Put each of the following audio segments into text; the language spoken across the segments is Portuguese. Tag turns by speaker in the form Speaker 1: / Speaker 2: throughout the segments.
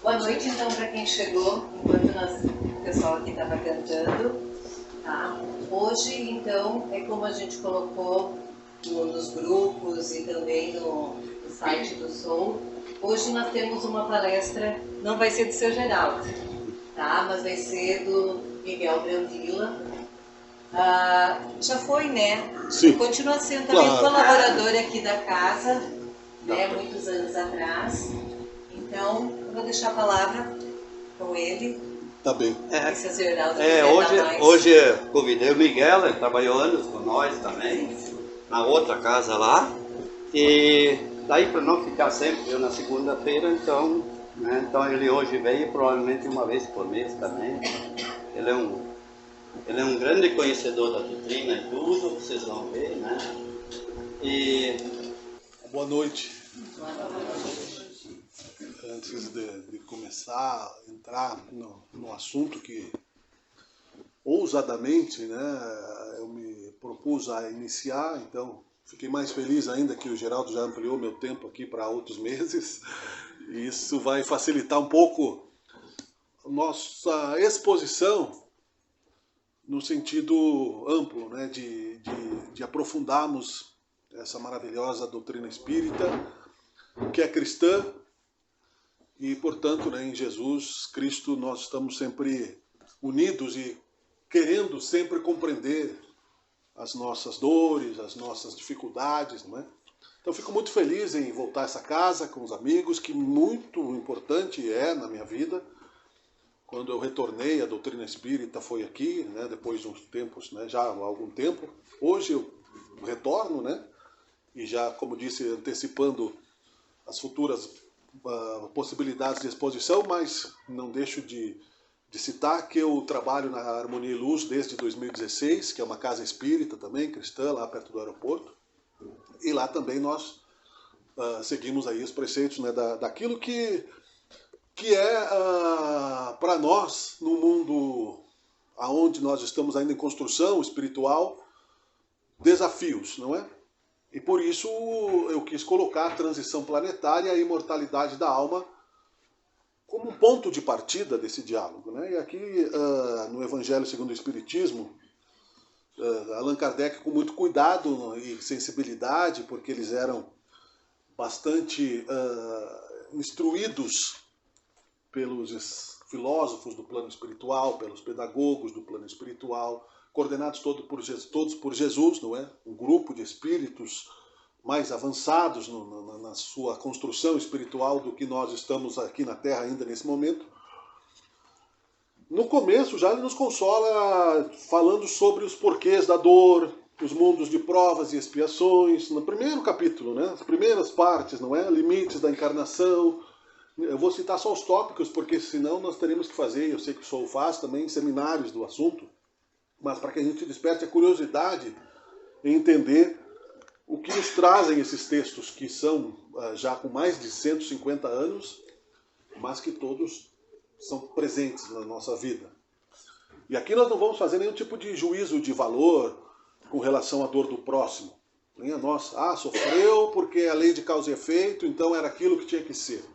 Speaker 1: Boa noite, então, para quem chegou, enquanto o pessoal aqui estava cantando. Tá? Hoje, então, é como a gente colocou nos grupos e também no site do Soul. Hoje nós temos uma palestra, não vai ser do seu Geraldo, tá? Mas vai ser do Miguel Brandila. Já foi, né?
Speaker 2: Sim.
Speaker 1: Continua sendo também colaborador aqui da casa, né? Muitos anos atrás. Então, eu vou deixar a palavra com ele.
Speaker 2: Tá bem.
Speaker 3: Hoje convidei o Miguel, ele trabalhou anos com nós também, na outra casa lá. E daí para não ficar sempre eu na segunda-feira, então ele hoje veio provavelmente uma vez por mês também. Ele é um grande conhecedor da doutrina e tudo, vocês vão ver, né? E
Speaker 2: boa noite. Antes de começar a entrar no assunto que ousadamente, né, eu me propus a iniciar, então fiquei mais feliz ainda que o Geraldo já ampliou meu tempo aqui para outros meses, e isso vai facilitar um pouco nossa exposição no sentido amplo, né, de aprofundarmos essa maravilhosa doutrina espírita, que é cristã, e, portanto, né, em Jesus Cristo nós estamos sempre unidos e querendo sempre compreender as nossas dores, as nossas dificuldades, não é? Então fico muito feliz em voltar a essa casa com os amigos, que muito importante é na minha vida. Quando eu retornei, a doutrina espírita foi aqui, né, depois de uns tempos, né, já há algum tempo. Hoje eu retorno, né, e já, como disse, antecipando as futuras possibilidades de exposição, mas não deixo de citar que eu trabalho na Harmonia e Luz desde 2016, que é uma casa espírita também, cristã, lá perto do aeroporto. E lá também nós seguimos aí os preceitos, né, daquilo que é para nós, no mundo onde nós estamos ainda em construção espiritual, desafios, não é? E por isso eu quis colocar a transição planetária e a imortalidade da alma como um ponto de partida desse diálogo, né? E aqui no Evangelho segundo o Espiritismo, Allan Kardec, com muito cuidado e sensibilidade, porque eles eram bastante instruídos pelos filósofos do plano espiritual, pelos pedagogos do plano espiritual, coordenados todos por Jesus, não é? Um grupo de espíritos mais avançados na sua construção espiritual do que nós estamos aqui na Terra ainda nesse momento. No começo já ele nos consola falando sobre os porquês da dor, os mundos de provas e expiações, no primeiro capítulo, né? As primeiras partes, não é? Limites da encarnação. Eu vou citar só os tópicos, porque senão nós teremos que fazer, eu sei que o Soul faz também, seminários do assunto, mas para que a gente desperte a curiosidade em entender o que nos trazem esses textos, que são já com mais de 150 anos, mas que todos são presentes na nossa vida. E aqui nós não vamos fazer nenhum tipo de juízo de valor com relação à dor do próximo. Nem a nossa. Sofreu porque é a lei de causa e efeito, então era aquilo que tinha que ser.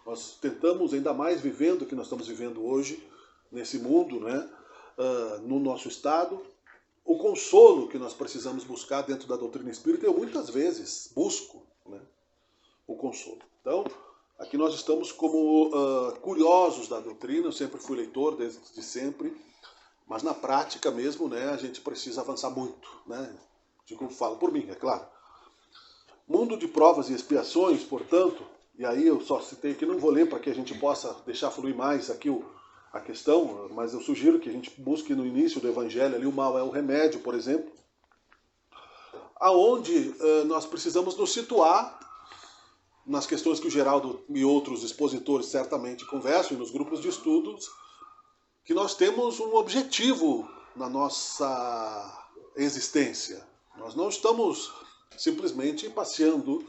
Speaker 2: Nós tentamos, ainda mais vivendo o que nós estamos vivendo hoje, nesse mundo, né, no nosso estado, o consolo que nós precisamos buscar dentro da doutrina espírita, eu muitas vezes busco, né, o consolo. Então, aqui nós estamos como curiosos da doutrina, eu sempre fui leitor, desde sempre, mas na prática mesmo, né, a gente precisa avançar muito, né? Digo, falo por mim, é claro. Mundo de provas e expiações, portanto, e aí eu só citei aqui, não vou ler para que a gente possa deixar fluir mais aqui a questão, mas eu sugiro que a gente busque no início do Evangelho ali o mal é o remédio, por exemplo, aonde nós precisamos nos situar nas questões que o Geraldo e outros expositores certamente conversam, e nos grupos de estudos, que nós temos um objetivo na nossa existência. Nós não estamos simplesmente passeando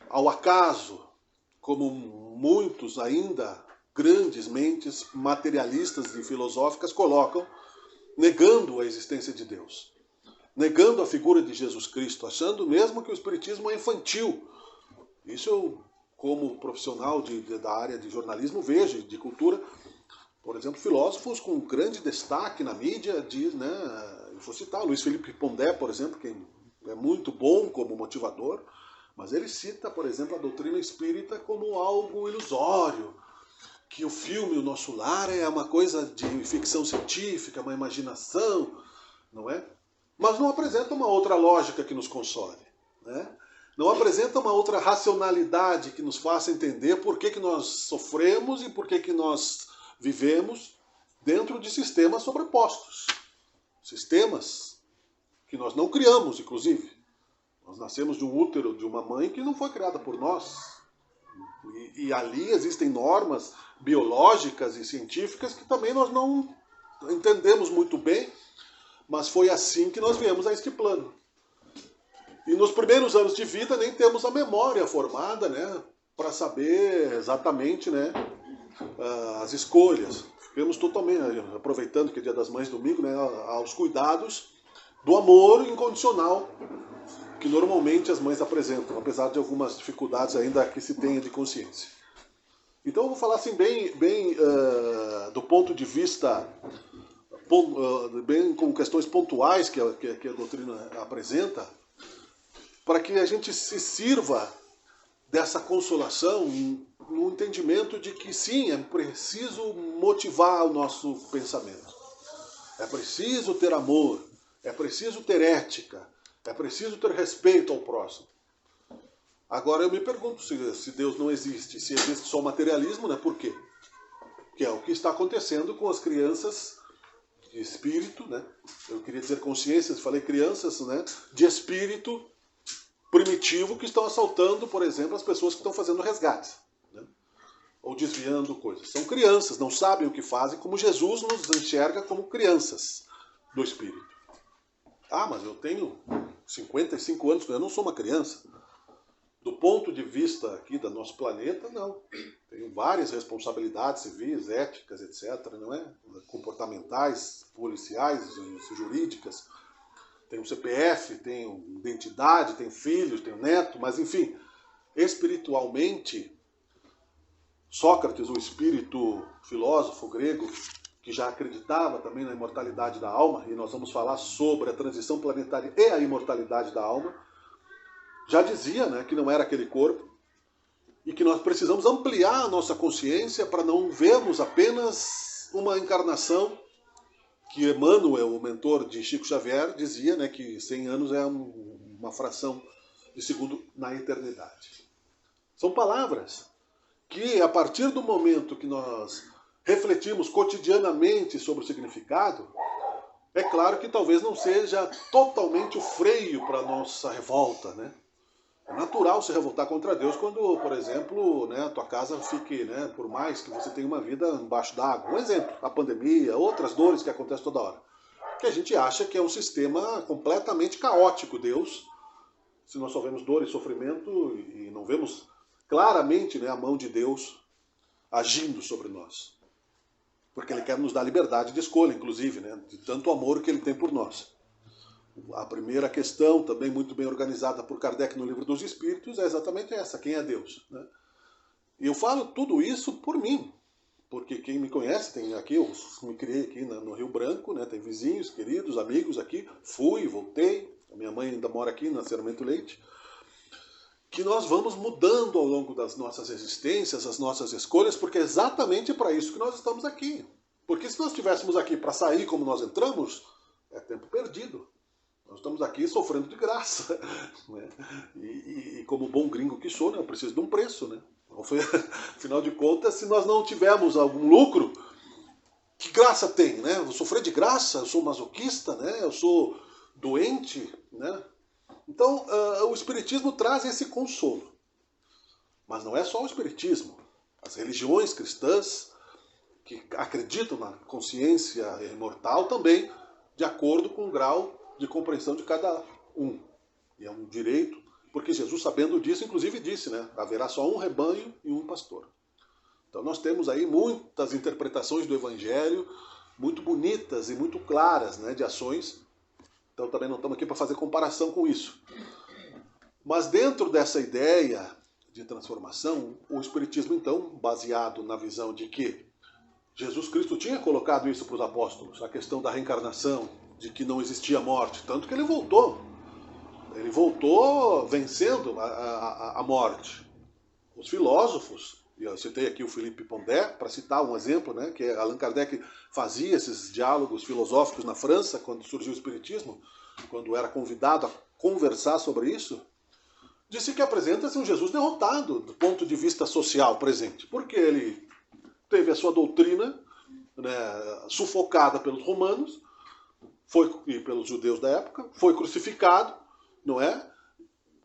Speaker 2: ao acaso, como muitos ainda grandes mentes materialistas e filosóficas colocam, negando a existência de Deus, negando a figura de Jesus Cristo, achando mesmo que o Espiritismo é infantil. Isso eu como profissional da área de jornalismo, vejo, de cultura, por exemplo, filósofos com grande destaque na mídia, eu vou citar Luiz Felipe Pondé, por exemplo, que é muito bom como motivador, mas ele cita, por exemplo, a doutrina espírita como algo ilusório, que o filme O Nosso Lar é uma coisa de ficção científica, uma imaginação, não é? Mas não apresenta uma outra lógica que nos console, né? Não apresenta uma outra racionalidade que nos faça entender por que nós sofremos e por que nós vivemos dentro de sistemas sobrepostos. Sistemas que nós não criamos, inclusive. Nós nascemos de um útero de uma mãe que não foi criada por nós. E ali existem normas biológicas e científicas que também nós não entendemos muito bem, mas foi assim que nós viemos a este plano. E nos primeiros anos de vida nem temos a memória formada, né, para saber exatamente, né, as escolhas. Ficamos totalmente, aproveitando que é Dia das Mães domingo, né, aos cuidados do amor incondicional que normalmente as mães apresentam, apesar de algumas dificuldades ainda que se tenha de consciência. Então eu vou falar assim bem do ponto de vista, bem com questões pontuais que a doutrina apresenta, para que a gente se sirva dessa consolação no entendimento de que sim, é preciso motivar o nosso pensamento. É preciso ter amor, é preciso ter ética, é preciso ter respeito ao próximo. Agora eu me pergunto se Deus não existe, se existe só materialismo, né? Por quê? Que é o que está acontecendo com as crianças de espírito, né? Eu queria dizer consciências, falei crianças, né? De espírito primitivo que estão assaltando, por exemplo, as pessoas que estão fazendo resgates, né? Ou desviando coisas. São crianças, não sabem o que fazem, como Jesus nos enxerga como crianças do espírito. Ah, mas eu tenho 55 anos, eu não sou uma criança. Do ponto de vista aqui do nosso planeta, não. Tenho várias responsabilidades civis, éticas, etc., não é? Comportamentais, policiais, jurídicas. Tenho CPF, tenho identidade, tenho filhos, tenho neto, mas enfim, espiritualmente, Sócrates, o espírito filósofo grego, que já acreditava também na imortalidade da alma, e nós vamos falar sobre a transição planetária e a imortalidade da alma, já dizia, né, que não era aquele corpo, e que nós precisamos ampliar a nossa consciência para não vermos apenas uma encarnação, que Emmanuel, o mentor de Chico Xavier, dizia, né, que 100 anos é uma fração de segundo na eternidade. São palavras que, a partir do momento que nós refletimos cotidianamente sobre o significado, é claro que talvez não seja totalmente o freio para a nossa revolta, né? É natural se revoltar contra Deus quando, por exemplo, né, a tua casa fique, né, por mais que você tenha uma vida embaixo d'água. Um exemplo, a pandemia, outras dores que acontecem toda hora. Que a gente acha que é um sistema completamente caótico, Deus. Se nós só vemos dor e sofrimento e não vemos claramente, né, a mão de Deus agindo sobre nós. Porque Ele quer nos dar liberdade de escolha, inclusive, né, de tanto amor que Ele tem por nós. A primeira questão, também muito bem organizada por Kardec no Livro dos Espíritos, é exatamente essa: quem é Deus? Né? E eu falo tudo isso por mim, porque quem me conhece, tem aqui, eu me criei aqui no Rio Branco, né? Tem vizinhos, queridos, amigos aqui, fui, voltei, a minha mãe ainda mora aqui, na Serramento Leite, que nós vamos mudando ao longo das nossas existências, as nossas escolhas, porque é exatamente para isso que nós estamos aqui. Porque se nós estivéssemos aqui para sair como nós entramos, é tempo perdido. Nós estamos aqui sofrendo de graça, né? E como bom gringo que sou, né, eu preciso de um preço, né? Afinal de contas, se nós não tivermos algum lucro, que graça tem, né? Eu vou sofrer de graça, eu sou masoquista, né? Eu sou doente, né? Então, o Espiritismo traz esse consolo. Mas não é só o Espiritismo. As religiões cristãs, que acreditam na consciência imortal, também, de acordo com o grau de compreensão de cada um. E é um direito, porque Jesus, sabendo disso, inclusive disse, né, haverá só um rebanho e um pastor. Então nós temos aí muitas interpretações do Evangelho, muito bonitas e muito claras, né, de ações. Então também não estamos aqui para fazer comparação com isso. Mas dentro dessa ideia de transformação, o Espiritismo, então, baseado na visão de que Jesus Cristo tinha colocado isso para os apóstolos, a questão da reencarnação, de que não existia morte, tanto que ele voltou. Ele voltou vencendo a morte. Os filósofos, e eu citei aqui o Philippe Pondé, para citar um exemplo, né, que Allan Kardec fazia esses diálogos filosóficos na França, quando surgiu o Espiritismo, quando era convidado a conversar sobre isso, disse que apresenta-se um Jesus derrotado do ponto de vista social presente, porque ele teve a sua doutrina, né, sufocada pelos romanos e pelos judeus da época, foi crucificado, não é?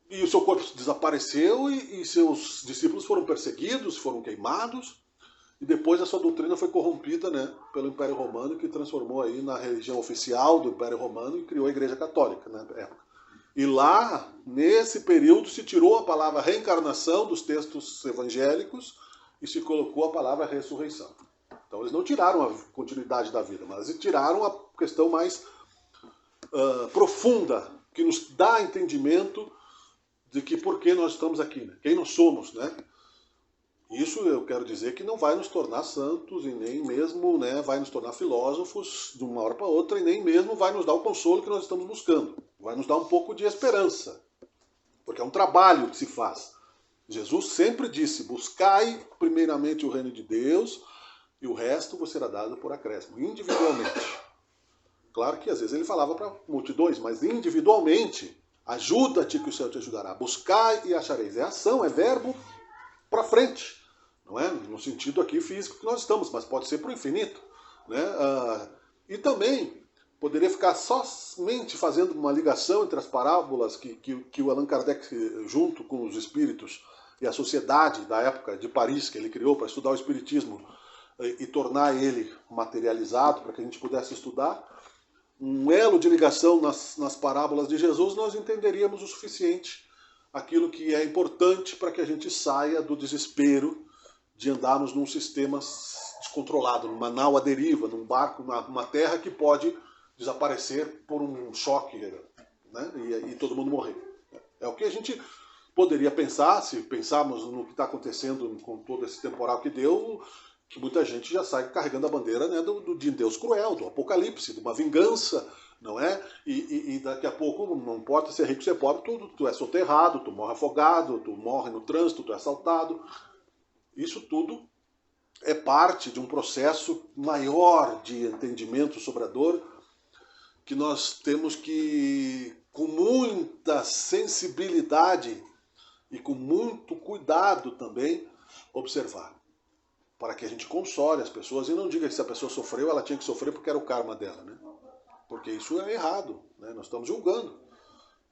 Speaker 2: E o seu corpo desapareceu e seus discípulos foram perseguidos, foram queimados, e depois a sua doutrina foi corrompida, né, pelo Império Romano, que transformou aí na religião oficial do Império Romano e criou a Igreja Católica na época. E lá, nesse período, se tirou a palavra reencarnação dos textos evangélicos e se colocou a palavra ressurreição. Então eles não tiraram a continuidade da vida, mas eles tiraram a questão mais profunda, que nos dá entendimento de que por que nós estamos aqui, né? Quem nós somos, né? Isso eu quero dizer que não vai nos tornar santos e nem mesmo, né, vai nos tornar filósofos de uma hora para outra e nem mesmo vai nos dar o consolo que nós estamos buscando. Vai nos dar um pouco de esperança, porque é um trabalho que se faz. Jesus sempre disse, buscai primeiramente o reino de Deus e o resto vos será dado por acréscimo, individualmente. Claro que às vezes ele falava para multidões, mas individualmente, ajuda-te que o Senhor te ajudará. Buscai e achareis. É ação, é verbo para frente. Não é no sentido aqui físico que nós estamos, mas pode ser para o infinito. Né? E também poderia ficar somente fazendo uma ligação entre as parábolas que o Allan Kardec, junto com os espíritos e a sociedade da época de Paris, que ele criou para estudar o espiritismo e tornar ele materializado para que a gente pudesse estudar, um elo de ligação nas parábolas de Jesus, nós entenderíamos o suficiente aquilo que é importante para que a gente saia do desespero de andarmos num sistema descontrolado, numa nau à deriva, num barco, numa terra que pode desaparecer por um choque, né, e todo mundo morrer. É o que a gente poderia pensar, se pensarmos no que está acontecendo com todo esse temporal que deu, que muita gente já sai carregando a bandeira, né, de Deus cruel, do apocalipse, de uma vingança, não é? E daqui a pouco, não importa se é rico ou se é pobre, tu é soterrado, tu morre afogado, tu morre no trânsito, tu é assaltado. Isso tudo é parte de um processo maior de entendimento sobre a dor que nós temos que, com muita sensibilidade e com muito cuidado também, observar. Para que a gente console as pessoas e não diga que se a pessoa sofreu, ela tinha que sofrer porque era o karma dela, né? Porque isso é errado, né? Nós estamos julgando.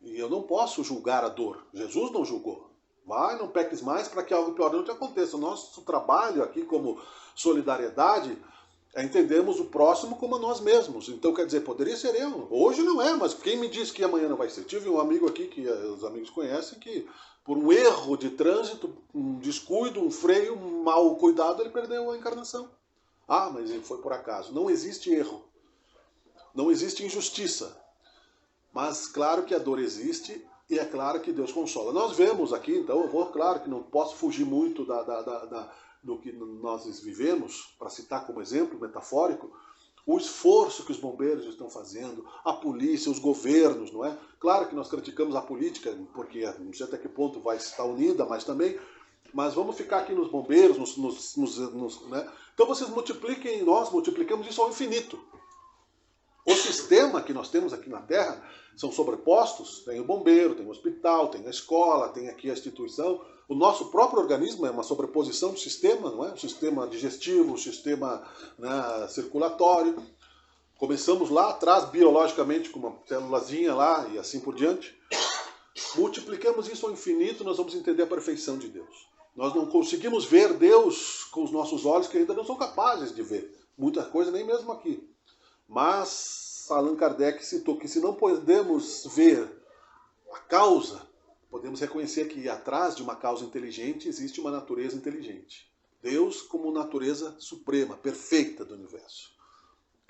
Speaker 2: E eu não posso julgar a dor. Jesus não julgou. Vai, não peques mais para que algo pior não te aconteça. O nosso trabalho aqui como solidariedade é entendermos o próximo como a nós mesmos. Então, quer dizer, poderia ser eu. Hoje não é, mas quem me disse que amanhã não vai ser? Tive um amigo aqui, que os amigos conhecem, que por um erro de trânsito, um descuido, um freio, um mau cuidado, ele perdeu a encarnação. Ah, mas foi por acaso. Não existe erro. Não existe injustiça. Mas claro que a dor existe e é claro que Deus consola. Nós vemos aqui, então, eu vou, claro que não posso fugir muito do que nós vivemos, para citar como exemplo metafórico, o esforço que os bombeiros estão fazendo, a polícia, os governos, não é? Claro que nós criticamos a política, porque não sei até que ponto vai estar unida, mas vamos ficar aqui nos bombeiros, né? Então vocês multipliquem, nós multiplicamos isso ao infinito. O sistema que nós temos aqui na Terra são sobrepostos, tem o bombeiro, tem o hospital, tem a escola, tem aqui a instituição. O nosso próprio organismo é uma sobreposição do sistema, não é? O sistema digestivo, o sistema, né, circulatório. Começamos lá atrás, biologicamente, com uma célulazinha lá e assim por diante. Multiplicamos isso ao infinito, nós vamos entender a perfeição de Deus. Nós não conseguimos ver Deus com os nossos olhos, que ainda não são capazes de ver. Muita coisa, nem mesmo aqui. Mas Allan Kardec citou que se não podemos ver a causa, podemos reconhecer que atrás de uma causa inteligente existe uma natureza inteligente. Deus como natureza suprema, perfeita do universo.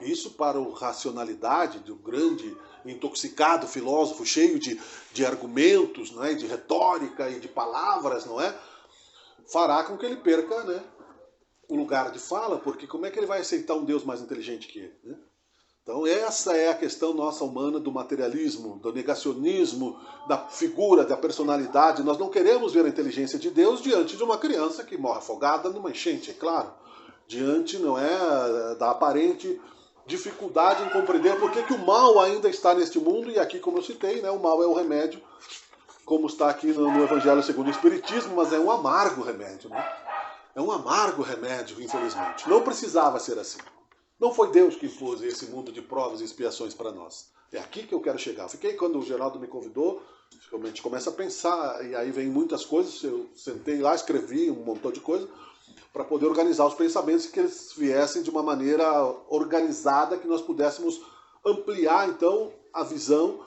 Speaker 2: Isso para a racionalidade do grande, intoxicado filósofo, cheio de argumentos, não é? De retórica e de palavras, não é? fará com que ele perca, né, o lugar de fala, porque como é que ele vai aceitar um Deus mais inteligente que ele, né? Então essa é a questão nossa humana do materialismo, do negacionismo, da figura, da personalidade. Nós não queremos ver a inteligência de Deus diante de uma criança que morre afogada numa enchente, é claro. Diante, não é, da aparente dificuldade em compreender por que o mal ainda está neste mundo. E aqui, como eu citei, né, o mal é o remédio, como está aqui no Evangelho segundo o Espiritismo, mas é um amargo remédio, né? É um amargo remédio, infelizmente. Não precisava ser assim. Não foi Deus que impôs esse mundo de provas e expiações para nós. É aqui que eu quero chegar. Fiquei, quando o Geraldo me convidou, a gente começa a pensar, e aí vem muitas coisas. Eu sentei lá, escrevi um montão de coisa, para poder organizar os pensamentos e que eles viessem de uma maneira organizada, que nós pudéssemos ampliar, então, a visão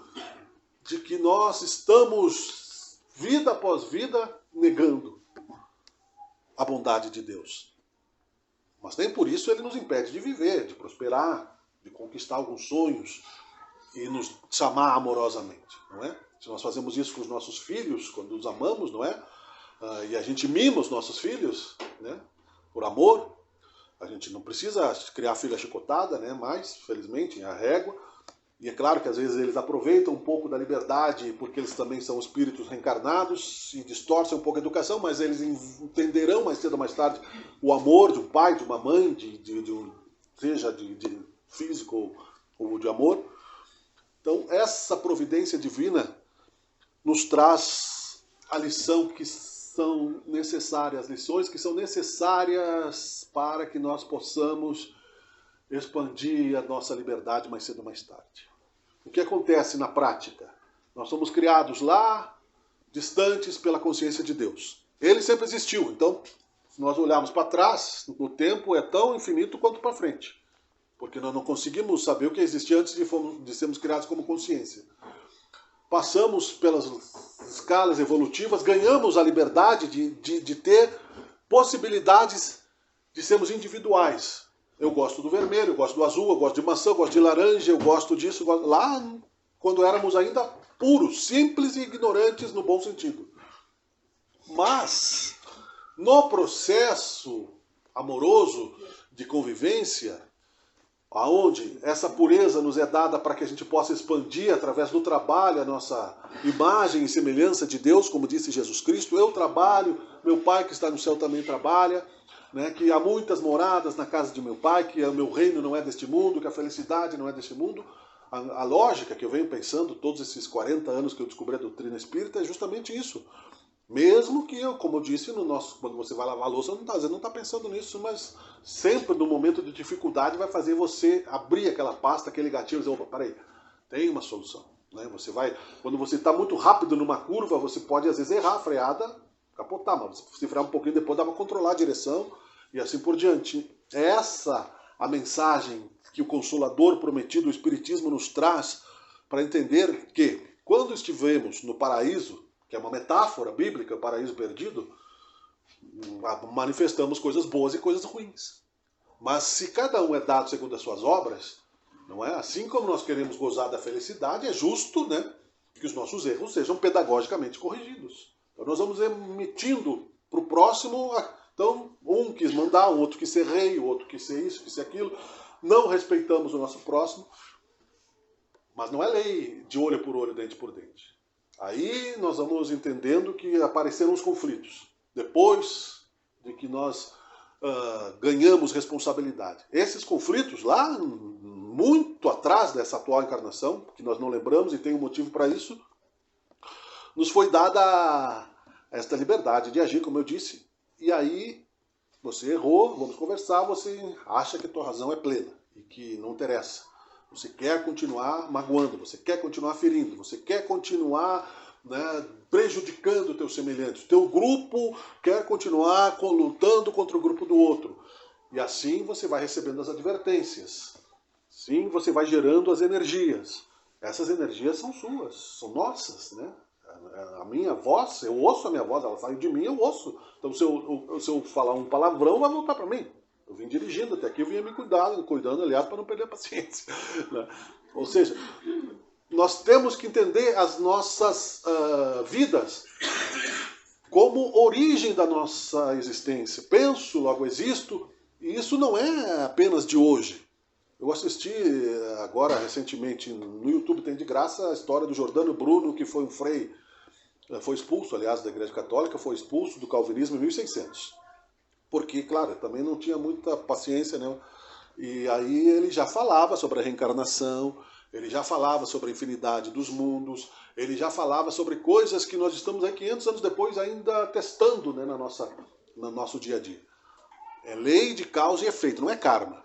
Speaker 2: de que nós estamos, vida após vida, negando a bondade de Deus. Mas nem por isso ele nos impede de viver, de prosperar, de conquistar alguns sonhos e nos chamar amorosamente, não é? Se nós fazemos isso com os nossos filhos, quando os amamos, não é? E a gente mima os nossos filhos, né? Por amor, a gente não precisa criar filha chicotada, né? Mas, felizmente, a régua. E é claro que às vezes eles aproveitam um pouco da liberdade, porque eles também são espíritos reencarnados, e distorcem um pouco a educação, mas eles entenderão mais cedo ou mais tarde o amor de um pai, de uma mãe, seja de físico ou de amor. Então essa providência divina nos traz a lição que são necessárias, as lições que são necessárias para que nós possamos expandir a nossa liberdade mais cedo ou mais tarde. O que acontece na prática? Nós somos criados lá, distantes pela consciência de Deus. Ele sempre existiu, então, se nós olharmos para trás, o tempo é tão infinito quanto para frente. Porque nós não conseguimos saber o que existia antes de sermos criados como consciência. Passamos pelas escalas evolutivas, ganhamos a liberdade de ter possibilidades de sermos individuais. Eu gosto do vermelho, eu gosto do azul, eu gosto de maçã, eu gosto de laranja, eu gosto disso. Lá, quando éramos ainda puros, simples e ignorantes no bom sentido. Mas, no processo amoroso de convivência, aonde essa pureza nos é dada para que a gente possa expandir através do trabalho a nossa imagem e semelhança de Deus, como disse Jesus Cristo, eu trabalho, meu Pai que está no céu também trabalha, né, que há muitas moradas na casa de meu Pai, que o meu reino não é deste mundo, que a felicidade não é deste mundo. A lógica que eu venho pensando todos esses 40 anos que eu descobri a doutrina espírita é justamente isso. Mesmo que, como eu disse, quando você vai lavar a louça, você não está pensando nisso, mas sempre no momento de dificuldade vai fazer você abrir aquela pasta, aquele gatilho e dizer, opa, peraí, tem uma solução. Né? Quando você está muito rápido numa curva, você pode às vezes errar a freada, capotar, mas se frear um pouquinho depois dá para controlar a direção e assim por diante. Essa a mensagem que o Consolador prometido, o Espiritismo, nos traz para entender que quando estivemos no paraíso, que é uma metáfora bíblica, o paraíso perdido, manifestamos coisas boas e coisas ruins. Mas se cada um é dado segundo as suas obras, não é? Assim como nós queremos gozar da felicidade, é justo, né, que os nossos erros sejam pedagogicamente corrigidos. Então nós vamos emitindo para o próximo. Então, um quis mandar, o outro quis ser rei, o outro quis ser isso, quis ser aquilo. Não respeitamos o nosso próximo, mas não é lei de olho por olho, dente por dente. Aí nós vamos entendendo que apareceram os conflitos, depois de que nós ganhamos responsabilidade. Esses conflitos lá, muito atrás dessa atual encarnação, que nós não lembramos e tem um motivo para isso, nos foi dada esta liberdade de agir, como eu disse, e aí você errou, vamos conversar, você acha que a tua razão é plena e que não interessa. Você quer continuar magoando, você quer continuar ferindo, você quer continuar, né, prejudicando o teu semelhante. O teu grupo quer continuar lutando contra o grupo do outro. E assim você vai recebendo as advertências. Sim, você vai gerando as energias. Essas energias são suas, são nossas, né? A minha voz, eu ouço a minha voz, ela sai de mim, eu ouço. Então se eu falar um palavrão, vai voltar para mim. Eu vim dirigindo até aqui, eu vinha me cuidando, aliás, para não perder a paciência. Né? Ou seja, nós temos que entender as nossas vidas como origem da nossa existência. Penso, logo existo, e isso não é apenas de hoje. Eu assisti agora, recentemente, no YouTube, tem de graça a história do Giordano Bruno, que foi um frei, foi expulso, aliás, da Igreja Católica, foi expulso do calvinismo em 1600. Porque, claro, também não tinha muita paciência, né? E aí ele já falava sobre a reencarnação, ele já falava sobre a infinidade dos mundos, ele já falava sobre coisas que nós estamos aí 500 anos depois ainda testando, né, no nosso dia a dia. É lei de causa e efeito, não é karma.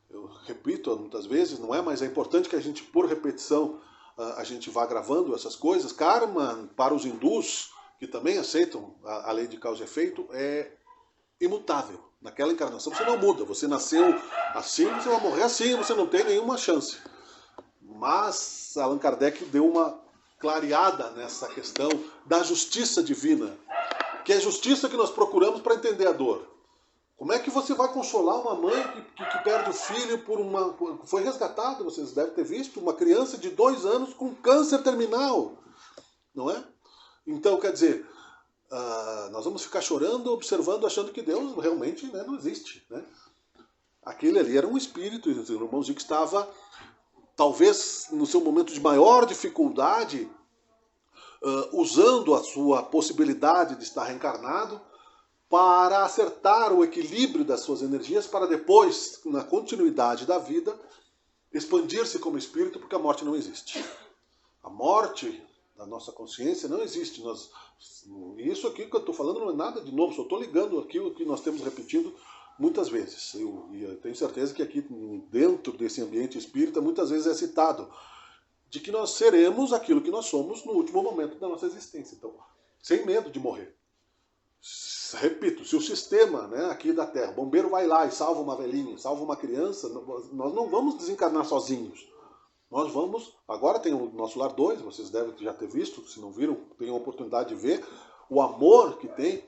Speaker 2: Eu repito muitas vezes, não é, mas é importante que a gente, por repetição, a gente vá gravando essas coisas. Karma, para os hindus, que também aceitam a lei de causa e efeito, é imutável. Naquela encarnação você não muda, você nasceu assim, você vai morrer assim, você não tem nenhuma chance. Mas Allan Kardec deu uma clareada nessa questão da justiça divina, que é a justiça que nós procuramos para entender a dor. Como é que você vai consolar uma mãe que perde o filho por uma... Foi resgatado, vocês devem ter visto, uma criança de 2 anos com câncer terminal, não é? Então, quer dizer, nós vamos ficar chorando, observando, achando que Deus realmente, né, não existe, né? Aquele ali era um espírito, o irmãozinho que estava, talvez no seu momento de maior dificuldade, usando a sua possibilidade de estar reencarnado para acertar o equilíbrio das suas energias, para depois, na continuidade da vida, expandir-se como espírito, porque a morte não existe. A morte da nossa consciência não existe. Isso aqui que eu estou falando não é nada de novo, só estou ligando aqui o que nós temos repetido muitas vezes. E eu tenho certeza que aqui dentro desse ambiente espírita muitas vezes é citado de que nós seremos aquilo que nós somos no último momento da nossa existência. Então, sem medo de morrer. Repito, se o sistema, né, aqui da Terra, o bombeiro vai lá e salva uma velhinha, salva uma criança, nós não vamos desencarnar sozinhos. Nós vamos, agora tem o Nosso Lar 2, vocês devem já ter visto, se não viram, tenham a oportunidade de ver o amor que tem,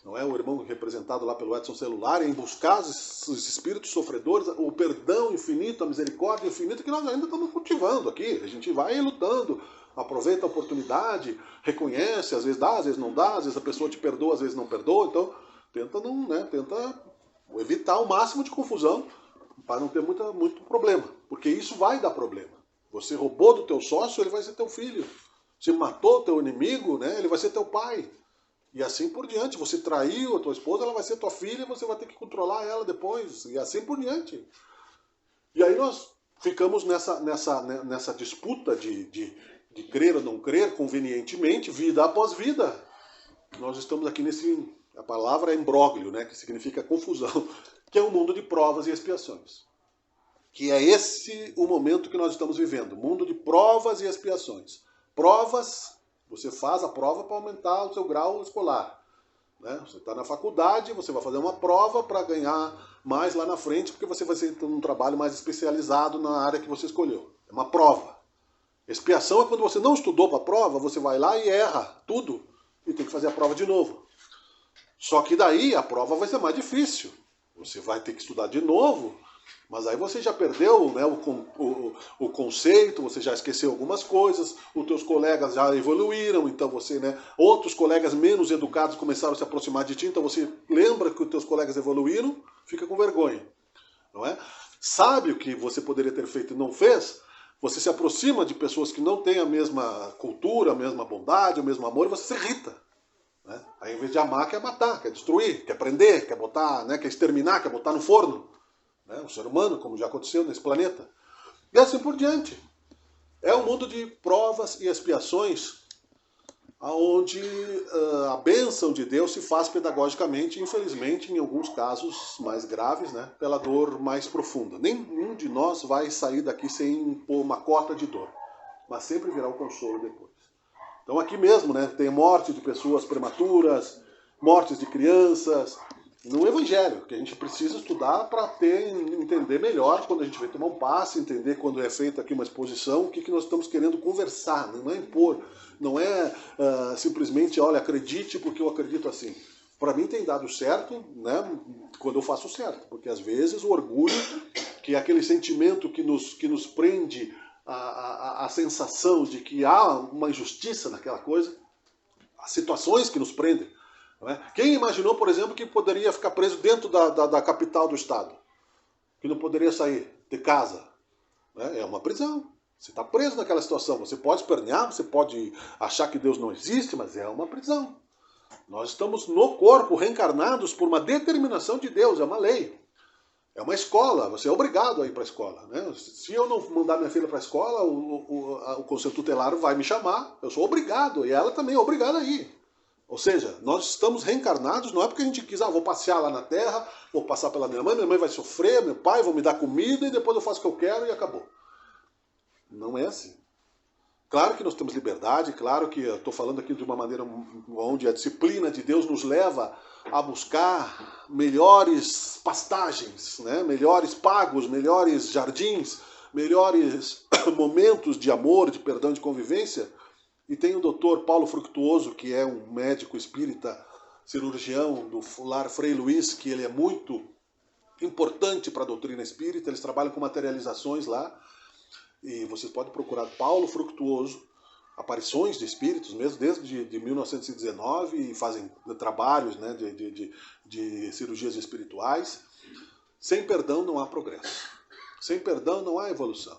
Speaker 2: não é, o irmão representado lá pelo Edson Celular, em buscar os espíritos sofredores, o perdão infinito, a misericórdia infinita que nós ainda estamos cultivando aqui. A gente vai lutando, aproveita a oportunidade, reconhece, às vezes dá, às vezes não dá, às vezes a pessoa te perdoa, às vezes não perdoa, então tenta evitar o máximo de confusão para não ter muito problema, porque isso vai dar problema. Você roubou do teu sócio, ele vai ser teu filho. Você matou teu inimigo, né, ele vai ser teu pai. E assim por diante. Você traiu a tua esposa, ela vai ser tua filha e você vai ter que controlar ela depois. E assim por diante. E aí nós ficamos nessa disputa de crer ou não crer, convenientemente, vida após vida. Nós estamos aqui a palavra é imbróglio, né, que significa confusão, que é um mundo de provas e expiações. Que é esse o momento que nós estamos vivendo, mundo de provas e expiações. Provas, você faz a prova para aumentar o seu grau escolar. Né? Você está na faculdade, você vai fazer uma prova para ganhar mais lá na frente, porque você vai ter um trabalho mais especializado na área que você escolheu. É uma prova. Expiação é quando você não estudou para a prova, você vai lá e erra tudo e tem que fazer a prova de novo. Só que daí a prova vai ser mais difícil. Você vai ter que estudar de novo, mas aí você já perdeu, né, o conceito, você já esqueceu algumas coisas, os teus colegas já evoluíram, então você, né, outros colegas menos educados começaram a se aproximar de ti, então você lembra que os teus colegas evoluíram, fica com vergonha, não é? Sabe o que você poderia ter feito e não fez? Você se aproxima de pessoas que não têm a mesma cultura, a mesma bondade, o mesmo amor, e você se irrita. Né? Aí, ao invés de amar, quer matar, quer destruir, quer prender, quer botar, né, quer exterminar, quer botar no forno. Né? O ser humano, como já aconteceu nesse planeta. E assim por diante. É um mundo de provas e expiações, onde a bênção de Deus se faz pedagogicamente, infelizmente, em alguns casos mais graves, né, pela dor mais profunda. Nenhum de nós vai sair daqui sem impor uma cota de dor, mas sempre virá o consolo depois. Então aqui mesmo, né, tem morte de pessoas prematuras, mortes de crianças, no Evangelho, que a gente precisa estudar para entender melhor quando a gente vai tomar um passe, entender quando é feita aqui uma exposição, o que nós estamos querendo conversar, não é impor, não é simplesmente, olha, acredite porque eu acredito assim. Para mim tem dado certo, né, quando eu faço certo, porque às vezes o orgulho, que é aquele sentimento que nos prende a sensação de que há uma injustiça naquela coisa, as situações que nos prendem, Não é? Quem imaginou, por exemplo, que poderia ficar preso dentro da capital do estado? Que não poderia sair de casa? Né? É uma prisão. Você está preso naquela situação. Você pode espernear, você pode achar que Deus não existe, mas é uma prisão. Nós estamos no corpo, reencarnados por uma determinação de Deus, é uma lei. É uma escola, você é obrigado a ir para a escola. Né? Se eu não mandar minha filha para a escola, o conselho tutelar vai me chamar, eu sou obrigado, e ela também é obrigada a ir. Ou seja, nós estamos reencarnados, não é porque a gente quis, vou passear lá na Terra, vou passar pela minha mãe vai sofrer, meu pai, vão me dar comida e depois eu faço o que eu quero e acabou. Não é assim. Claro que nós temos liberdade, claro que eu estou falando aqui de uma maneira onde a disciplina de Deus nos leva a buscar melhores pastagens, né? Melhores pagos, melhores jardins, melhores momentos de amor, de perdão, de convivência. E tem o doutor Paulo Fructuoso, que é um médico espírita, cirurgião do lar Frei Luiz, que ele é muito importante para a doutrina espírita, eles trabalham com materializações lá. E vocês podem procurar Paulo Fructuoso, aparições de espíritos, mesmo desde 1919, e fazem trabalhos, né, de cirurgias espirituais. Sem perdão não há progresso. Sem perdão não há evolução.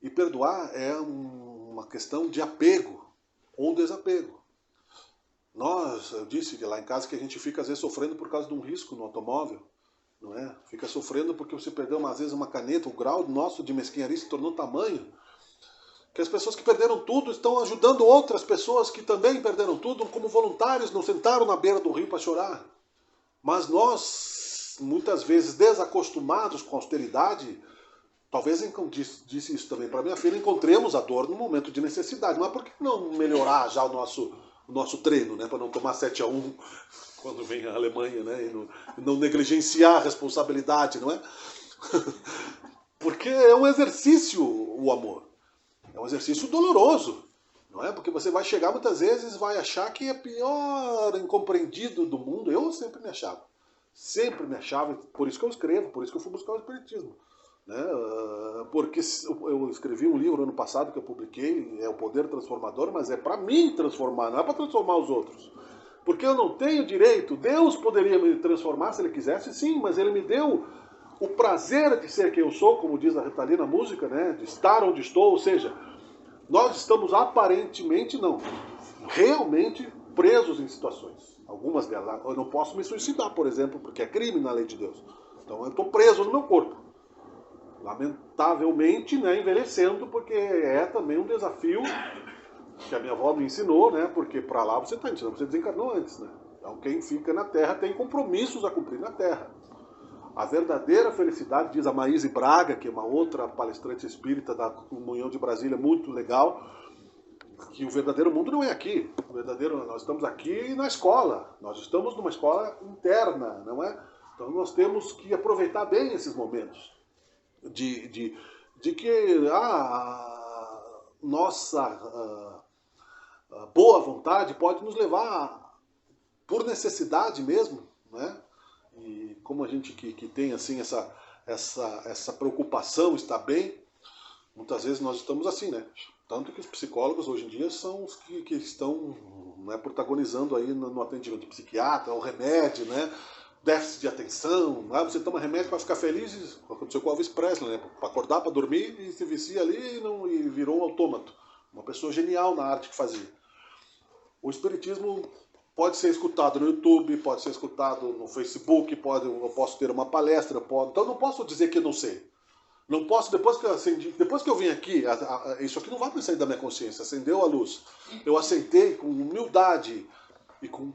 Speaker 2: E perdoar é uma questão de apego ou desapego. Eu disse lá em casa que a gente fica às vezes sofrendo por causa de um risco no automóvel. Não é? Fica sofrendo porque você perdeu às vezes uma caneta, o grau nosso de mesquinharia se tornou tamanho que as pessoas que perderam tudo estão ajudando outras pessoas que também perderam tudo, como voluntários, não sentaram na beira do rio para chorar. Mas nós, muitas vezes desacostumados com a austeridade, talvez, disse isso também para minha filha, encontremos a dor no momento de necessidade. Mas por que não melhorar já o nosso treino, né, para não tomar 7-1 quando vem a Alemanha, né, e não negligenciar a responsabilidade, não é? Porque é um exercício o amor. É um exercício doloroso, não é? Porque você vai chegar muitas vezes, vai achar que é o pior incompreendido do mundo. Eu sempre me achava, por isso que eu escrevo, por isso que eu fui buscar o espiritismo. Né? Porque eu escrevi um livro ano passado que eu publiquei, é o Poder Transformador, mas é para mim transformar, não é para transformar os outros. Porque eu não tenho direito, Deus poderia me transformar se Ele quisesse, sim, mas Ele me deu o prazer de ser quem eu sou, como diz a Rita Lee na música, né? De estar onde estou, ou seja, nós estamos aparentemente, não, realmente presos em situações. Algumas delas, eu não posso me suicidar, por exemplo, porque é crime na lei de Deus. Então eu estou preso no meu corpo. Lamentavelmente, né, envelhecendo, porque é também um desafio que a minha avó me ensinou, né? Porque para lá você está indo, você desencarnou antes, né? Então quem fica na Terra tem compromissos a cumprir na Terra. A verdadeira felicidade, diz a Maíse Braga, que é uma outra palestrante espírita da Comunhão de Brasília, muito legal, que o verdadeiro mundo não é aqui. Nós estamos aqui na escola. Nós estamos numa escola interna, não é? Então nós temos que aproveitar bem esses momentos de que a nossa boa vontade pode nos levar por necessidade mesmo, né? E como a gente que tem assim essa preocupação está bem, muitas vezes nós estamos assim, né? Tanto que os psicólogos hoje em dia são os que estão, né, protagonizando aí no atendimento de psiquiatra, o remédio, né? Déficit de atenção, né? Você toma remédio para ficar feliz, aconteceu com o Elvis Presley, né? Para acordar, para dormir, e se vicia ali e virou um autômato. Uma pessoa genial na arte que fazia. O espiritismo pode ser escutado no YouTube, pode ser escutado no Facebook, eu posso ter uma palestra, então não posso dizer que eu não sei. Não posso, depois que eu vim aqui, isso aqui não vai sair da minha consciência, acendeu a luz. Eu aceitei com humildade e com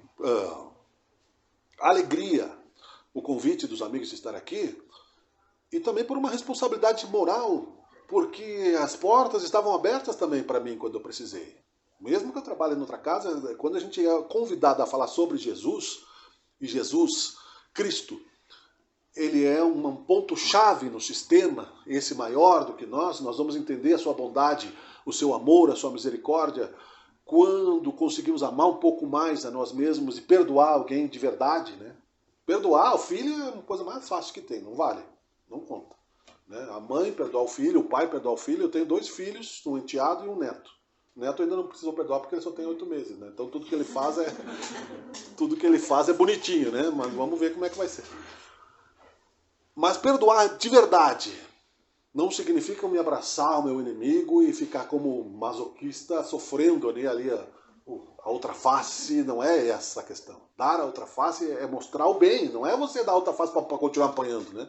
Speaker 2: alegria o convite dos amigos de estar aqui, e também por uma responsabilidade moral, porque as portas estavam abertas também para mim quando eu precisei. Mesmo que eu trabalhe em outra casa, quando a gente é convidado a falar sobre Jesus, e Jesus, Cristo, ele é um ponto-chave no sistema, esse maior do que nós vamos entender a sua bondade, o seu amor, a sua misericórdia, quando conseguimos amar um pouco mais a nós mesmos e perdoar alguém de verdade, né? Perdoar o filho é uma coisa mais fácil que tem, não vale, não conta. Né? A mãe perdoar o filho, o pai perdoar o filho, eu tenho 2 filhos, um enteado e um neto. Neto ainda não precisou perdoar porque ele só tem 8 meses, né? Então tudo que ele faz é bonitinho, né? Mas vamos ver como é que vai ser. Mas perdoar de verdade não significa eu me abraçar ao meu inimigo e ficar como masoquista sofrendo ali a outra face. Não é essa a questão. Dar a outra face é mostrar o bem, não é você dar a outra face para continuar apanhando, né?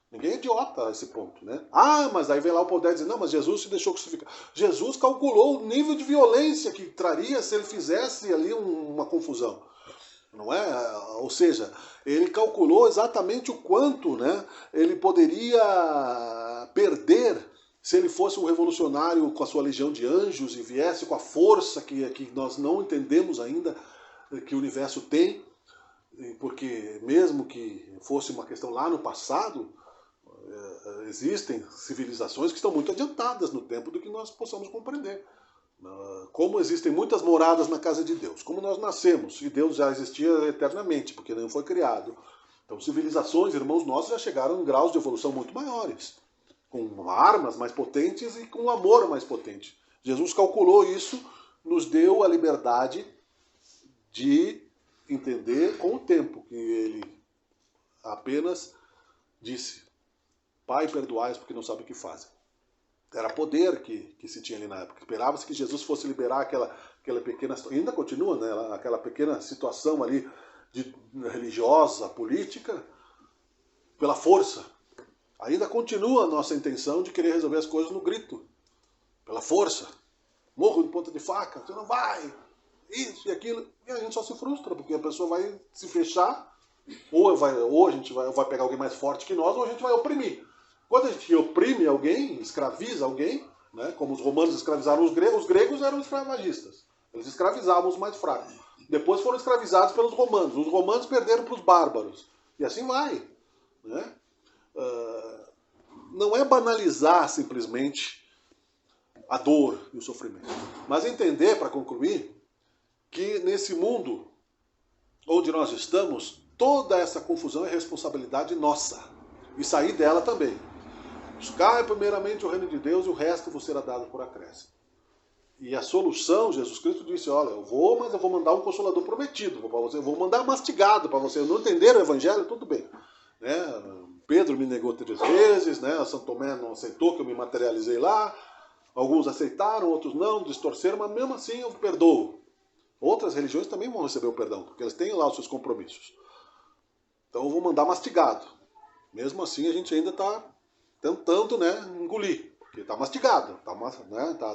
Speaker 2: Ninguém é idiota a esse ponto, né? Ah, mas aí vem lá o poder dizer, não, mas Jesus se deixou crucificar. Jesus calculou o nível de violência que traria se ele fizesse ali uma confusão. Não é? Ou seja, ele calculou exatamente o quanto, né, ele poderia perder se ele fosse um revolucionário com a sua legião de anjos e viesse com a força que nós não entendemos ainda que o universo tem, porque mesmo que fosse uma questão lá no passado, existem civilizações que estão muito adiantadas no tempo do que nós possamos compreender. Como existem muitas moradas na casa de Deus, como nós nascemos, e Deus já existia eternamente, porque não foi criado. Então civilizações, irmãos nossos, já chegaram em graus de evolução muito maiores, com armas mais potentes e com amor mais potente. Jesus calculou isso, nos deu a liberdade de entender com o tempo, que ele apenas disse, Pai, perdoai-os porque não sabem o que fazem. Era poder que se tinha ali na época. Esperava-se que Jesus fosse liberar aquela pequena... Ainda continua, né? Aquela pequena situação ali religiosa, política, pela força. Ainda continua a nossa intenção de querer resolver as coisas no grito. Pela força. Morro de ponta de faca. Você não vai. Isso e aquilo. E a gente só se frustra, porque a pessoa vai se fechar, ou a gente vai pegar alguém mais forte que nós, ou a gente vai oprimir. Quando a gente oprime alguém, escraviza alguém, né, como os romanos escravizaram os gregos eram escravagistas. Eles escravizavam os mais fracos. Depois foram escravizados pelos romanos. Os romanos perderam para os bárbaros. E assim vai. Né? Não é banalizar simplesmente a dor e o sofrimento. Mas entender, para concluir, que nesse mundo onde nós estamos, toda essa confusão é responsabilidade nossa. E sair dela também. Buscai primeiramente o reino de Deus e o resto vos será dado por acréscimo. E a solução, Jesus Cristo disse, olha, mas eu vou mandar um consolador prometido para você, eu vou mandar mastigado para você. Não entenderam o evangelho? Tudo bem. Né? Pedro me negou 3 vezes, né? São Tomé não aceitou que eu me materializei lá. Alguns aceitaram, outros não, distorceram, mas mesmo assim eu perdoo. Outras religiões também vão receber o perdão, porque eles têm lá os seus compromissos. Então eu vou mandar mastigado. Mesmo assim a gente ainda está tentando, né, engolir, porque está mastigado,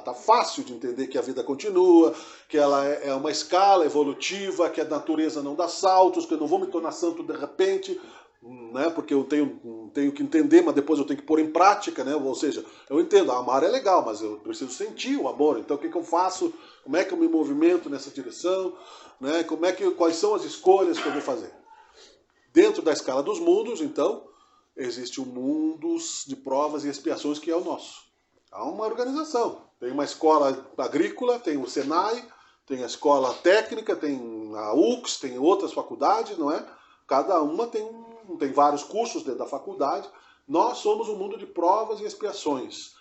Speaker 2: tá fácil de entender que a vida continua, que ela é uma escala evolutiva, que a natureza não dá saltos, que eu não vou me tornar santo de repente, né, porque eu tenho que entender, mas depois eu tenho que pôr em prática, né, ou seja, eu entendo, amar é legal, mas eu preciso sentir o amor, então o que eu faço, como é que eu me movimento nessa direção, né, quais são as escolhas que eu vou fazer. Dentro da escala dos mundos, então, existe um mundo de provas e expiações que é o nosso. Há uma organização. Tem uma escola agrícola, tem o Senai, tem a escola técnica, tem a UX, tem outras faculdades, não é? Cada uma tem vários cursos dentro da faculdade. Nós somos um mundo de provas e expiações.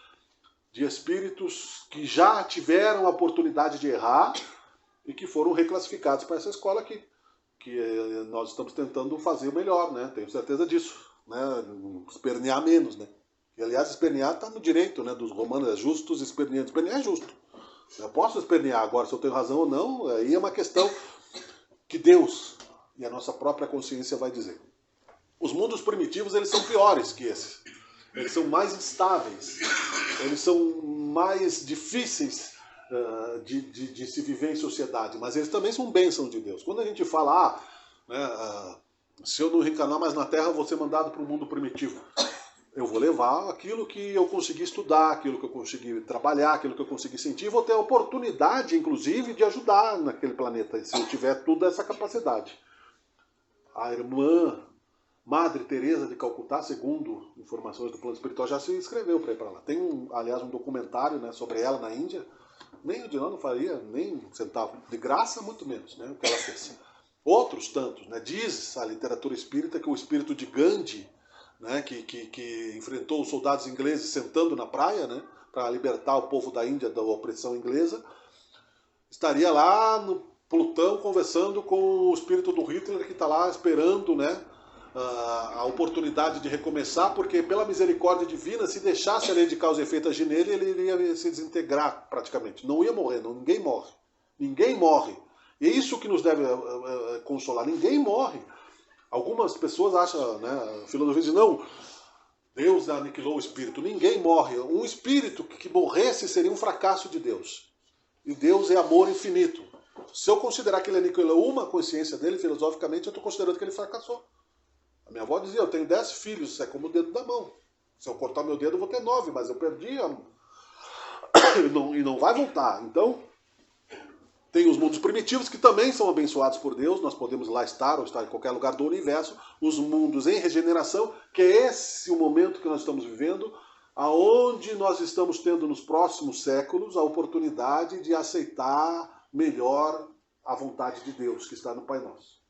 Speaker 2: De espíritos que já tiveram a oportunidade de errar e que foram reclassificados para essa escola aqui. Que nós estamos tentando fazer o melhor, né? Tenho certeza disso. Né, espernear menos, né? E aliás, espernear está no direito, né, dos romanos, é justos esperneando. Espernear é justo. Eu posso espernear agora, se eu tenho razão ou não, aí é uma questão que Deus e a nossa própria consciência vai dizer. Os mundos primitivos, eles são piores que esses. Eles são mais instáveis. Eles são mais difíceis de se viver em sociedade, mas eles também são bênçãos de Deus. Quando a gente fala, se eu não reencarnar mais na Terra, eu vou ser mandado para o mundo primitivo. Eu vou levar aquilo que eu consegui estudar, aquilo que eu consegui trabalhar, aquilo que eu consegui sentir, vou ter a oportunidade, inclusive, de ajudar naquele planeta, se eu tiver toda essa capacidade. A irmã Madre Teresa de Calcutá, segundo informações do plano espiritual, já se inscreveu para ir para lá. Tem, aliás, um documentário, né, sobre ela na Índia. Nem o de lá não faria nem um centavo. De graça, muito menos, né, o que ela fez. Outros tantos, né? Diz a literatura espírita que o espírito de Gandhi, né, que enfrentou os soldados ingleses sentando na praia, né, para libertar o povo da Índia da opressão inglesa, estaria lá no Plutão conversando com o espírito do Hitler que está lá esperando, né, a oportunidade de recomeçar, porque pela misericórdia divina, se deixasse a lei de causa e efeito agir nele, ele iria se desintegrar praticamente. Não ia morrer, não, ninguém morre. Ninguém morre. E é isso que nos deve consolar. Ninguém morre. Algumas pessoas acham, né, filosofia diz, não, Deus aniquilou o espírito. Ninguém morre. Um espírito que morresse seria um fracasso de Deus. E Deus é amor infinito. Se eu considerar que ele aniquilou uma consciência dele, filosoficamente, eu estou considerando que ele fracassou. A minha avó dizia, eu tenho 10 filhos, isso é como o dedo da mão. Se eu cortar meu dedo, eu vou ter 9, mas eu perdi e não vai voltar. Então, tem os mundos primitivos que também são abençoados por Deus, nós podemos lá estar, ou estar em qualquer lugar do universo. Os mundos em regeneração, que é esse o momento que nós estamos vivendo, aonde nós estamos tendo nos próximos séculos a oportunidade de aceitar melhor a vontade de Deus, que está no Pai Nosso.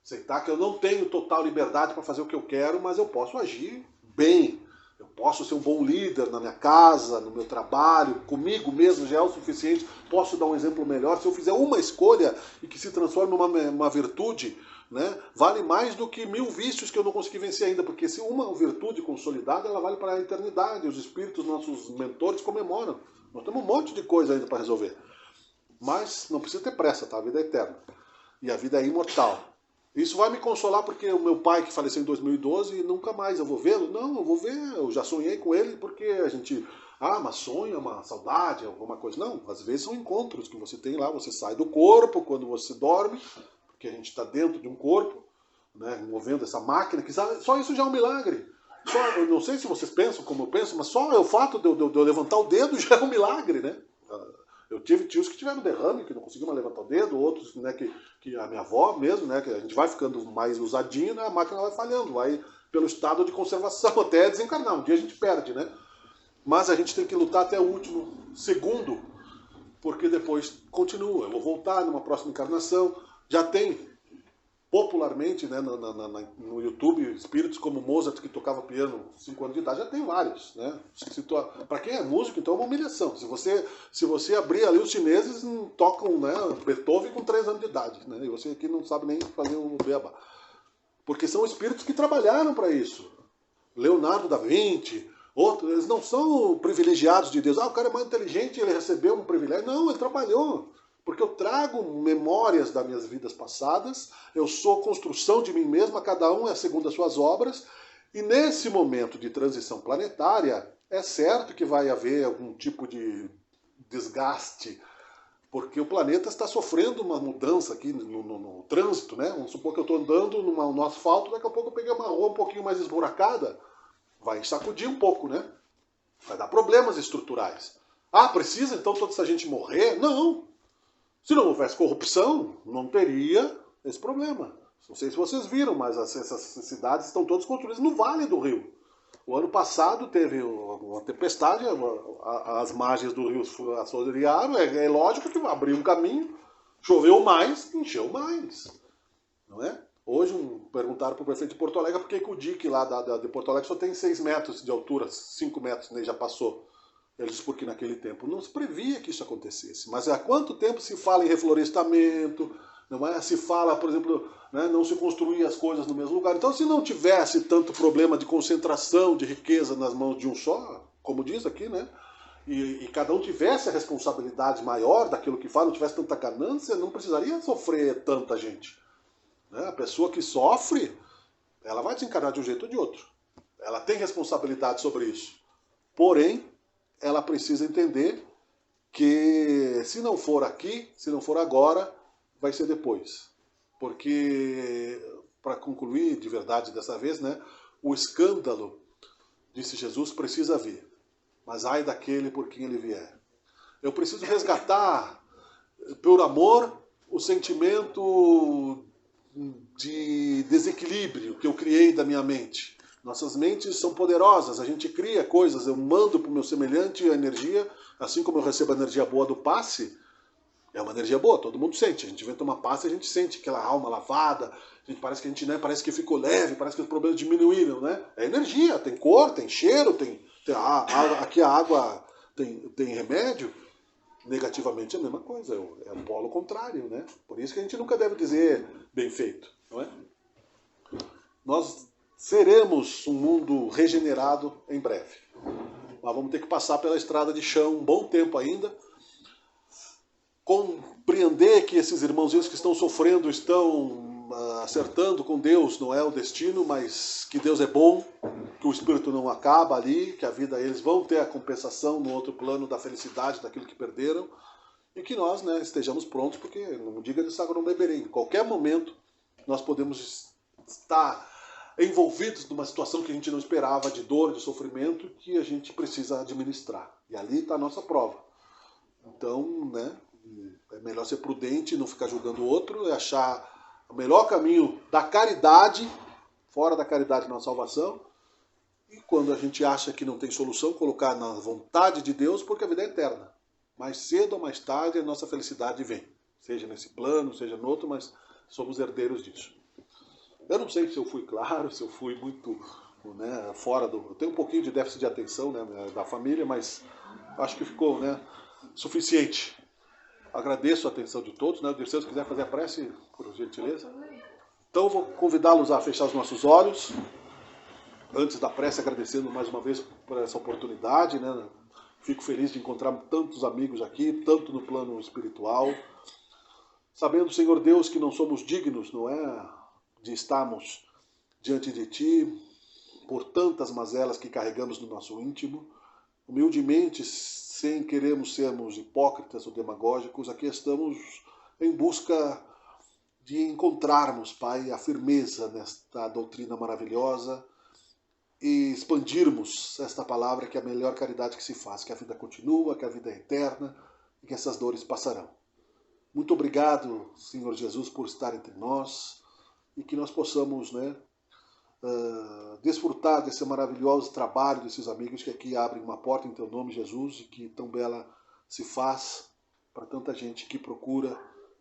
Speaker 2: Aceitar que eu não tenho total liberdade para fazer o que eu quero, mas eu posso agir bem. Eu posso ser um bom líder na minha casa, no meu trabalho, comigo mesmo já é o suficiente. Posso dar um exemplo melhor. Se eu fizer uma escolha e que se transforme em uma virtude, né, vale mais do que 1000 vícios que eu não consegui vencer ainda. Porque se uma virtude consolidada, ela vale para a eternidade. Os espíritos, nossos mentores, comemoram. Nós temos um monte de coisa ainda para resolver. Mas não precisa ter pressa, tá? A vida é eterna. E a vida é imortal. Isso vai me consolar porque o meu pai, que faleceu em 2012, nunca mais eu vou vê-lo. Não, eu vou ver, eu já sonhei com ele, porque a gente... mas sonho é uma saudade, alguma coisa. Não, às vezes são encontros que você tem lá, você sai do corpo quando você dorme, porque a gente está dentro de um corpo, né, movendo essa máquina, que só isso já é um milagre. Eu não sei se vocês pensam como eu penso, mas só o fato de eu levantar o dedo já é um milagre, né? Eu tive tios que tiveram derrame, que não conseguiam mais levantar o dedo, outros, né, que a minha avó mesmo, né, que a gente vai ficando mais usadinho, né, a máquina vai falhando, vai pelo estado de conservação até desencarnar. Um dia a gente perde, né? Mas a gente tem que lutar até o último segundo, porque depois continua. Eu vou voltar numa próxima encarnação. Já tem popularmente, né, no YouTube, espíritos como Mozart, que tocava piano 5 anos de idade, já tem vários, né? Para quem é músico, então é uma humilhação. Se você abrir ali, os chineses tocam, né, Beethoven com 3 anos de idade, né? E você aqui não sabe nem fazer o beabá. Porque são espíritos que trabalharam para isso. Leonardo da Vinci, outros, eles não são privilegiados de Deus. O cara é mais inteligente, ele recebeu um privilégio. Não, ele trabalhou. Porque eu trago memórias das minhas vidas passadas, eu sou construção de mim mesmo, cada um é segundo as suas obras, e nesse momento de transição planetária, é certo que vai haver algum tipo de desgaste, porque o planeta está sofrendo uma mudança aqui no trânsito, né? Vamos supor que eu estou andando no asfalto, daqui a pouco eu peguei uma rua um pouquinho mais esburacada, vai sacudir um pouco, né? Vai dar problemas estruturais. Precisa então toda essa gente morrer? Não! Se não houvesse corrupção, não teria esse problema. Não sei se vocês viram, mas essas cidades estão todas construídas no Vale do Rio. O ano passado teve uma tempestade, as margens do rio assorearam, é lógico que abriu um caminho, choveu mais, encheu mais. Não é? Hoje perguntaram para o prefeito de Porto Alegre por que o dique lá de Porto Alegre só tem 6 metros de altura, 5 metros, né, já passou. Ele disse porque naquele tempo não se previa que isso acontecesse. Mas há quanto tempo se fala em reflorestamento, não é? Se fala, por exemplo, né, não se construir as coisas no mesmo lugar. Então, se não tivesse tanto problema de concentração de riqueza nas mãos de um só, como diz aqui, né, e cada um tivesse a responsabilidade maior daquilo que faz, não tivesse tanta ganância, não precisaria sofrer tanta gente. Né? A pessoa que sofre, ela vai desencarnar de um jeito ou de outro. Ela tem responsabilidade sobre isso. Porém, ela precisa entender que se não for aqui, se não for agora, vai ser depois. Porque, para concluir de verdade dessa vez, né, o escândalo, disse Jesus, precisa vir. Mas ai daquele por quem ele vier. Eu preciso resgatar, por amor, o sentimento de desequilíbrio que eu criei da minha mente. Nossas mentes são poderosas, a gente cria coisas, eu mando para o meu semelhante a energia, assim como eu recebo a energia boa do passe, é uma energia boa, todo mundo sente. A gente vem tomar passe, a gente sente aquela alma lavada, parece que a gente, né, parece que ficou leve, parece que os problemas diminuíram, né? É energia, tem cor, tem cheiro, aqui a água tem remédio, negativamente é a mesma coisa, é o polo contrário, né? Por isso que a gente nunca deve dizer bem feito, não é? Nós seremos um mundo regenerado em breve. Mas vamos ter que passar pela estrada de chão um bom tempo ainda, compreender que esses irmãozinhos que estão sofrendo estão acertando com Deus, não é o destino, mas que Deus é bom, que o espírito não acaba ali, que a vida, eles vão ter a compensação no outro plano da felicidade, daquilo que perderam, e que nós, né, estejamos prontos, porque não diga de água não beberei. Em qualquer momento nós podemos estar envolvidos numa situação que a gente não esperava, de dor, de sofrimento, que a gente precisa administrar. E ali está a nossa prova. Então, né, é melhor ser prudente, não ficar julgando o outro, é achar o melhor caminho da caridade, fora da caridade na salvação, e quando a gente acha que não tem solução, colocar na vontade de Deus, porque a vida é eterna. Mais cedo ou mais tarde a nossa felicidade vem, seja nesse plano, seja no outro, mas somos herdeiros disso. Eu não sei se eu fui claro, se eu fui muito, né, fora do... Eu tenho um pouquinho de déficit de atenção, né, da família, mas acho que ficou, né, suficiente. Agradeço a atenção de todos, né? O Dirceu, se quiser fazer a prece, por gentileza. Então eu vou convidá-los a fechar os nossos olhos. Antes da prece, agradecendo mais uma vez por essa oportunidade, né? Fico feliz de encontrar tantos amigos aqui, tanto no plano espiritual. Sabendo, Senhor Deus, que não somos dignos, não é, de estarmos diante de Ti por tantas mazelas que carregamos no nosso íntimo. Humildemente, sem querermos sermos hipócritas ou demagógicos, aqui estamos em busca de encontrarmos, Pai, a firmeza nesta doutrina maravilhosa e expandirmos esta palavra, que é a melhor caridade que se faz, que a vida continua, que a vida é eterna e que essas dores passarão. Muito obrigado, Senhor Jesus, por estar entre nós e que nós possamos, né, desfrutar desse maravilhoso trabalho desses amigos que aqui abrem uma porta em Teu nome, Jesus, e que tão bela se faz para tanta gente que procura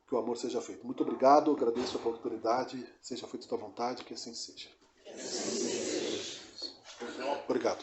Speaker 2: que o amor seja feito. Muito obrigado, agradeço a oportunidade, seja feita a Tua vontade, que assim seja. Obrigado.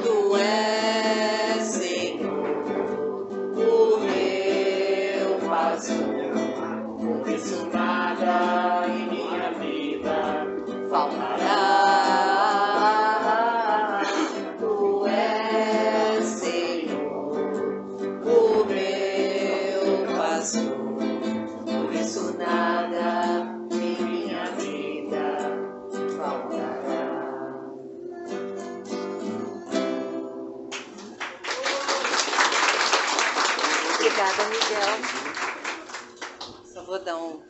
Speaker 1: Tu és Obrigada, Miguel. Só vou dar um